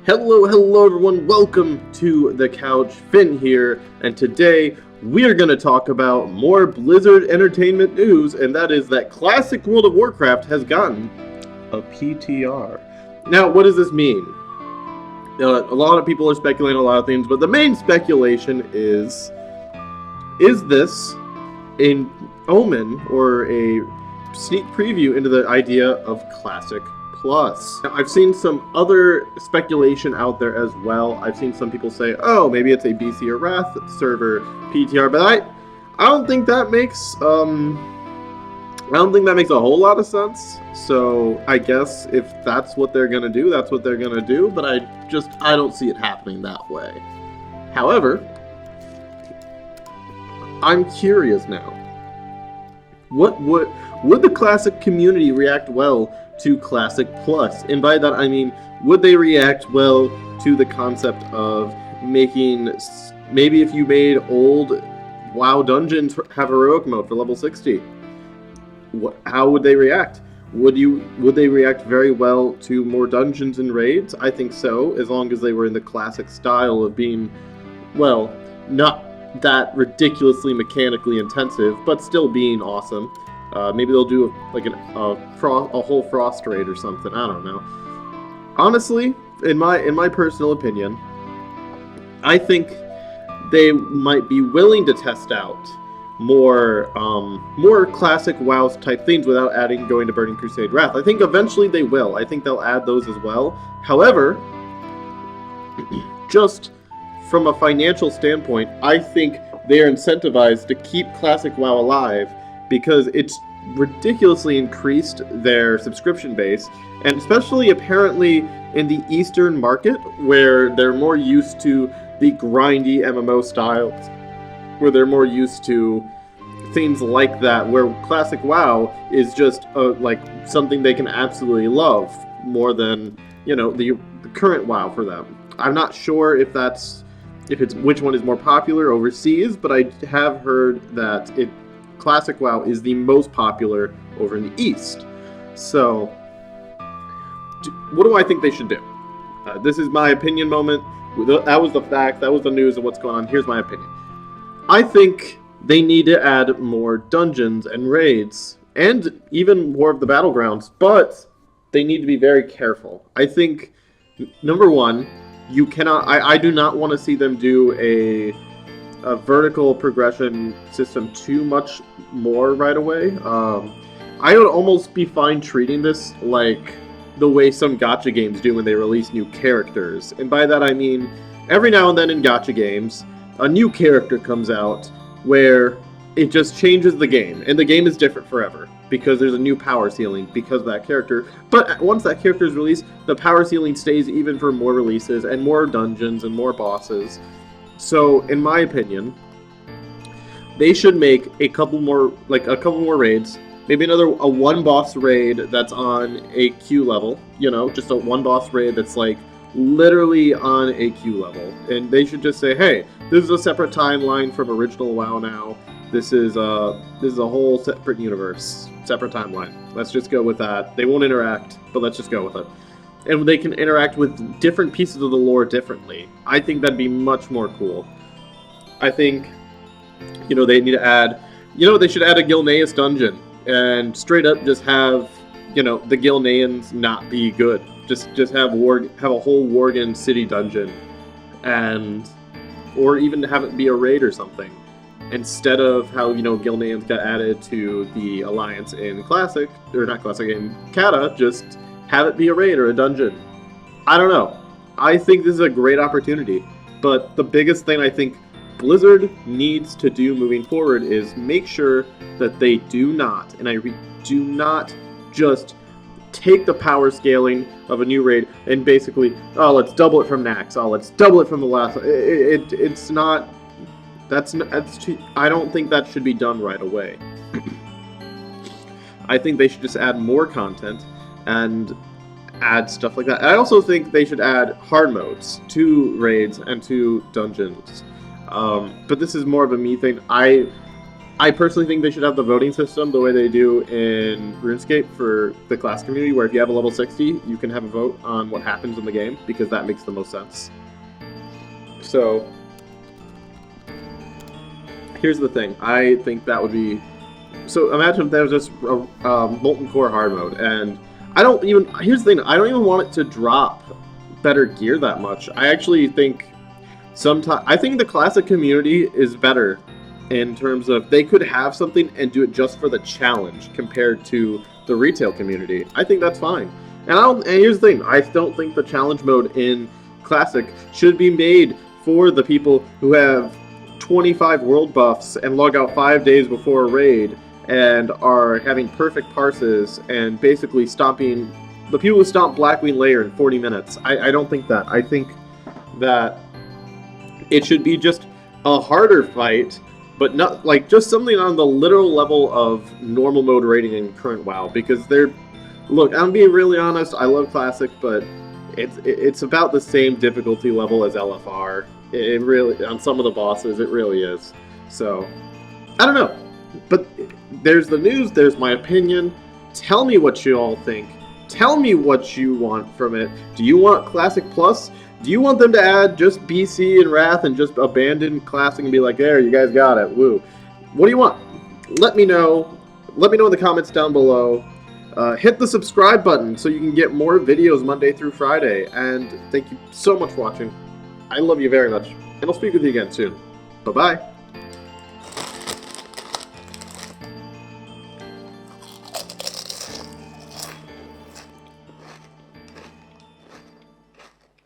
Hello everyone, welcome to the couch. Finn here, and today we are going to talk about more Blizzard Entertainment news, and that is that Classic World of Warcraft has gotten a PTR. Now, what does this mean? A lot of people are speculating a lot of things, but the main speculation is this an omen or a sneak preview into the idea of Classic Plus? Now, I've seen some other speculation out there as well. I've seen some people say, oh, maybe it's a BC or Wrath server PTR, but I don't think that makes a whole lot of sense. So I guess if that's what they're gonna do, that's what they're gonna do. But I don't see it happening that way. However, I'm curious now. What would the Classic community react well to Classic Plus? And by that I mean, would they react well to the concept of making, maybe if you made old WoW dungeons have heroic mode for level 60? How would they react? Would they react very well to more dungeons and raids? I think so, as long as they were in the Classic style of being, well, not that ridiculously mechanically intensive, but still being awesome. Maybe they'll do a whole Frost raid or something. I don't know. Honestly, in my personal opinion, I think they might be willing to test out more classic WoW type things without going to Burning Crusade Wrath. I think eventually they will. I think they'll add those as well. However, just from a financial standpoint, I think they are incentivized to keep Classic WoW alive because it's ridiculously increased their subscription base, and especially apparently in the Eastern market, where they're more used to the grindy MMO styles, where they're more used to things like that, where Classic WoW is just like something they can absolutely love more than, you know, the current WoW for them. I'm not sure if it's which one is more popular overseas, but I have heard that Classic WoW is the most popular over in the East. So, what do I think they should do? This is my opinion moment. That was the fact. That was the news of what's going on. Here's my opinion. I think they need to add more dungeons and raids, and even more of the battlegrounds, but they need to be very careful. I think, number one, you cannot. I do not want to see them do a vertical progression system too much more right away. I would almost be fine treating this like the way some gacha games do when they release new characters. And by that I mean, every now and then in gacha games, a new character comes out where it just changes the game, and the game is different forever because there's a new power ceiling because of that character. But once that character is released, the power ceiling stays even for more releases and more dungeons and more bosses. So, in my opinion, they should make a couple more raids. Maybe a one boss raid that's on a Q level. You know, just a one boss raid that's like literally on a Q level. And they should just say, hey, this is a separate timeline from original WoW now. This is a whole separate universe, separate timeline. Let's just go with that. They won't interact, but let's just go with it. And they can interact with different pieces of the lore differently. I think that'd be much more cool. I think, they need to add, they should add a Gilneas dungeon and straight up just have, the Gilneans not be good. Just have a whole Worgen city dungeon, or even have it be a raid or something, instead of how Gilneans got added to the Alliance in Classic, or not Classic, in Kata. Just have it be a raid or a dungeon. I don't know. I think this is a great opportunity, but the biggest thing I think Blizzard needs to do moving forward is make sure that they do not, and do not just take the power scaling of a new raid and basically, oh, let's double it from Nax, oh, let's double it from the last. It's not. That's too, I don't think that should be done right away. I think they should just add more content and add stuff like that. I also think they should add hard modes to raids and to dungeons. But this is more of a me thing. I I personally think they should have the voting system the way they do in RuneScape for the class community, where if you have a level 60, you can have a vote on what happens in the game, because that makes the most sense. So, here's the thing. I think that would be... So imagine if there was just a Molten Core hard mode, and I don't even... Here's the thing. I don't even want it to drop better gear that much. I actually think I think the classic community is better in terms of they could have something and do it just for the challenge compared to the retail community. I think that's fine. And here's the thing. I don't think the challenge mode in classic should be made for the people who have 25 world buffs and log out 5 days before a raid and are having perfect parses and basically stomping the people who stomp Blackwing Lair in 40 minutes. I don't think that. I think that it should be just a harder fight, but not like just something on the literal level of normal mode rating in current WoW, because look, I'm being really honest, I love Classic, but it's about the same difficulty level as LFR. It really, on some of the bosses, it really is. So, I don't know. But there's the news, there's my opinion. Tell me what you all think. Tell me what you want from it. Do you want Classic Plus? Do you want them to add just BC and Wrath and just abandon Classic and be like, there, you guys got it, woo. What do you want? Let me know. Let me know in the comments down below. Hit the subscribe button so you can get more videos Monday through Friday. And thank you so much for watching. I love you very much. And I'll speak with you again soon. Bye-bye.